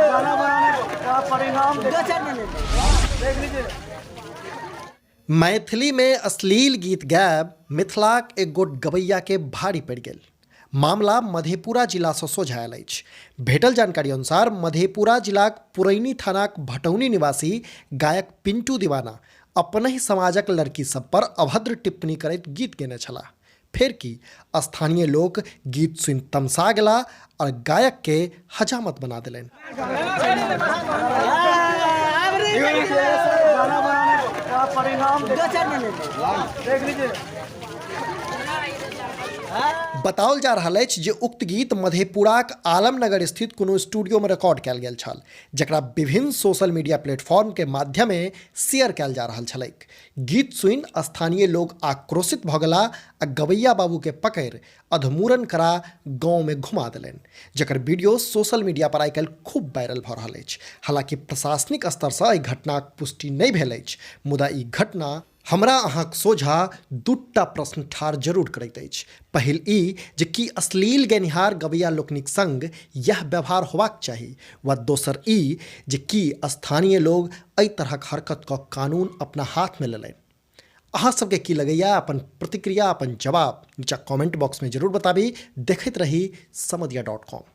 गाना बनाने का परिणाम देख लीजिए। मैथिली में अश्लील गीत गायब मिथिलाक एक गोट गवैया के भारी पड़ि गेल। मामला मधेपुरा जिला से सोझा आयल अछि। भेटल जानकारी अनुसार मधेपुरा जिलाक पुरैनी थानाक भटौनी निवासी गायक पिंटू दीवाना अपन ही समाजक लड़की सब पर अभद्र टिप्पणी करैत गीत गेने छलाह। फेर की स्थानीय लोग गीत सुनि तमसा गेला और गायक के हजामत बना देलनि। गाना बनाने का परिणाम देख लीजिए। बताओल जा रहा अछि जे उक्त गीत मधेपुराक आलमनगर स्थित कोनो स्टूडियो में रिकॉर्ड कयल गेल छल, जकरा विभिन्न सोशल मीडिया प्लेटफॉर्म के माध्यमे शेयर कयल जा रहल छलैक। गीत सुनि स्थानीय लोग आक्रोशित भऽ गेला आ गवैया बाबू के पकड़ि अधमूरन करा गाँव में घुमा देलनि, जकर वीडियो सोशल मीडिया पर आइकाल्हि खूब वायरल भऽ रहल अछि। हालांकि प्रशासनिक स्तर से एहि घटनाक पुष्टि नहि भेल अछि, मुदा ई घटना हमरा अहाँक सोझा दूटा प्रश्न ठाढ़ जरूर करैत अछि। पहिल ई जे की अश्लील गेनिहार गवैया लोकनिक संग यह व्यवहार होबाक चाही, व दोसर ई जे की स्थानीय लोग एहि तरहक हरकत का कानून अपना हाथ में लेलनि। अहाँ सबके की लगैया, अपन प्रतिक्रिया, अपन जवाब नीचा कमेंट बॉक्स में जरूर बताबी। देखैत रही समधिया.com।